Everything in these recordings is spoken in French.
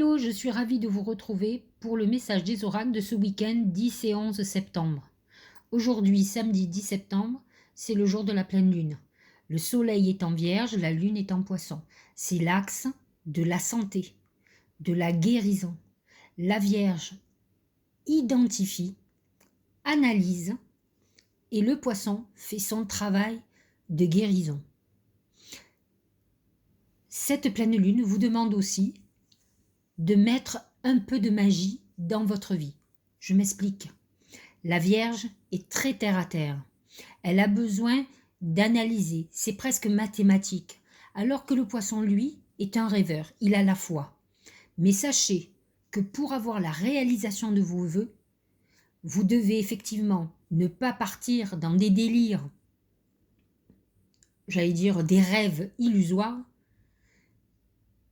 Hello, je suis ravie de vous retrouver pour le message des oracles de ce week-end 10 et 11 septembre. Aujourd'hui, samedi 10 septembre, c'est le jour de la pleine lune. Le soleil est en vierge, la lune est en poisson. C'est l'axe de la santé, de la guérison. La vierge identifie, analyse et le poisson fait son travail de guérison. Cette pleine lune vous demande aussi de mettre un peu de magie dans votre vie. Je m'explique. La Vierge est très terre à terre. Elle a besoin d'analyser, c'est presque mathématique. Alors que le poisson, lui, est un rêveur, il a la foi. Mais sachez que pour avoir la réalisation de vos vœux, vous devez effectivement ne pas partir dans des délires, j'allais dire des rêves illusoires,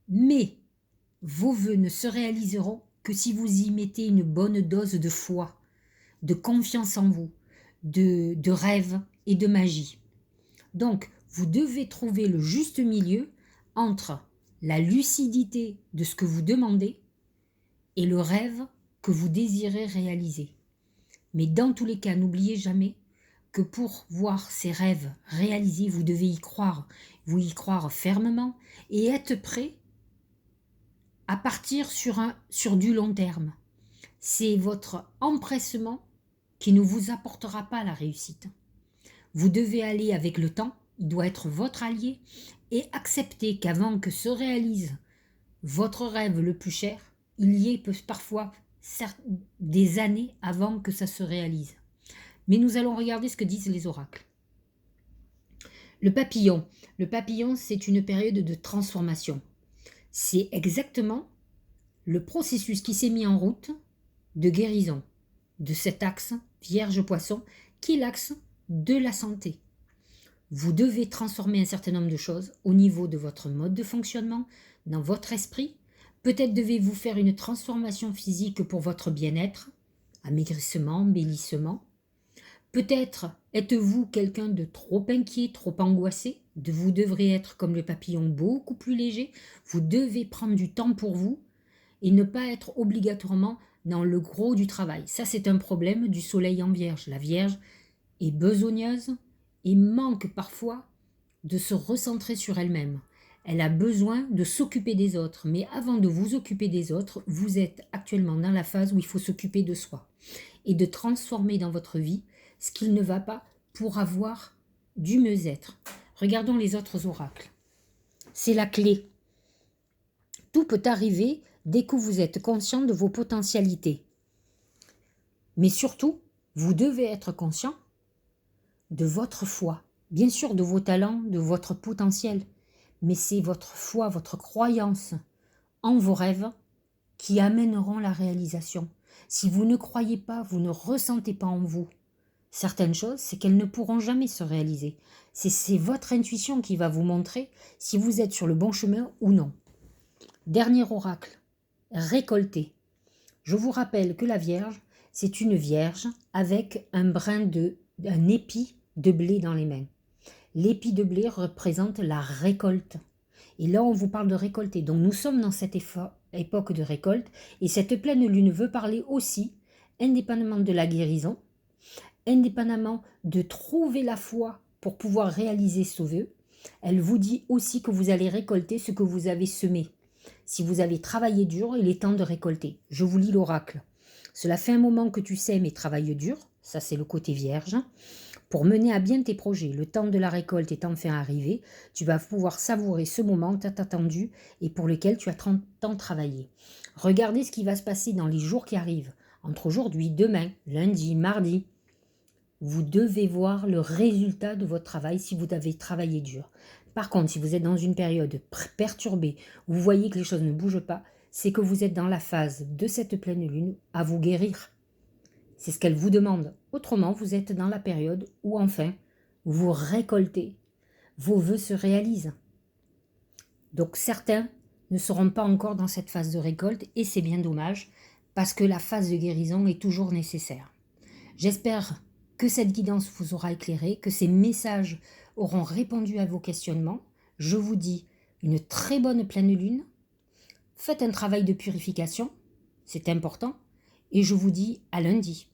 mais vos vœux ne se réaliseront que si vous y mettez une bonne dose de foi, de confiance en vous, de rêve et de magie. Donc, vous devez trouver le juste milieu entre la lucidité de ce que vous demandez et le rêve que vous désirez réaliser. Mais dans tous les cas, n'oubliez jamais que pour voir ces rêves réalisés, vous devez vous y croire fermement et être prêt à partir sur du long terme. C'est votre empressement qui ne vous apportera pas la réussite. Vous devez aller avec le temps, il doit être votre allié, et accepter qu'avant que se réalise votre rêve le plus cher, il y ait parfois des années avant que ça se réalise. Mais nous allons regarder ce que disent les oracles. Le papillon, c'est une période de transformation. C'est exactement le processus qui s'est mis en route de guérison de cet axe Vierge-Poisson qui est l'axe de la santé. Vous devez transformer un certain nombre de choses au niveau de votre mode de fonctionnement, dans votre esprit. Peut-être devez-vous faire une transformation physique pour votre bien-être, amaigrissement, embellissement. Peut-être êtes-vous quelqu'un de trop inquiet, trop angoissé. Vous devrez être comme le papillon beaucoup plus léger. Vous devez prendre du temps pour vous et ne pas être obligatoirement dans le gros du travail. Ça, c'est un problème du soleil en vierge. La vierge est besogneuse et manque parfois de se recentrer sur elle-même. Elle a besoin de s'occuper des autres. Mais avant de vous occuper des autres, vous êtes actuellement dans la phase où il faut s'occuper de soi et de transformer dans votre vie ce qui ne va pas pour avoir du mieux-être. Regardons les autres oracles. C'est la clé. Tout peut arriver dès que vous êtes conscient de vos potentialités. Mais surtout, vous devez être conscient de votre foi, bien sûr de vos talents, de votre potentiel, mais c'est votre foi, votre croyance en vos rêves qui amèneront la réalisation. Si vous ne croyez pas, vous ne ressentez pas en vous certaines choses, c'est qu'elles ne pourront jamais se réaliser. C'est votre intuition qui va vous montrer si vous êtes sur le bon chemin ou non. Dernier oracle, récolter. Je vous rappelle que la Vierge, c'est une Vierge avec un épi de blé dans les mains. L'épi de blé représente la récolte. Et là, on vous parle de récolter. Donc, nous sommes dans cette époque de récolte. Et cette pleine lune veut parler aussi, indépendamment de la guérison, indépendamment de trouver la foi pour pouvoir réaliser ce vœu, elle vous dit aussi que vous allez récolter ce que vous avez semé. Si vous avez travaillé dur, il est temps de récolter. Je vous lis l'oracle. Cela fait un moment que tu sèmes et travailles dur, ça c'est le côté vierge, pour mener à bien tes projets. Le temps de la récolte est enfin arrivé. Tu vas pouvoir savourer ce moment tant attendu et pour lequel tu as tant travaillé. Regardez ce qui va se passer dans les jours qui arrivent, entre aujourd'hui, demain, lundi, mardi. Vous devez voir le résultat de votre travail si vous avez travaillé dur. Par contre, si vous êtes dans une période perturbée, où vous voyez que les choses ne bougent pas, c'est que vous êtes dans la phase de cette pleine lune à vous guérir. C'est ce qu'elle vous demande. Autrement, vous êtes dans la période où enfin, vous récoltez, vos vœux se réalisent. Donc certains ne seront pas encore dans cette phase de récolte et c'est bien dommage parce que la phase de guérison est toujours nécessaire. J'espère que cette guidance vous aura éclairé, que ces messages auront répondu à vos questionnements. Je vous dis une très bonne pleine lune. faites un travail de purification, c'est important, et je vous dis à lundi.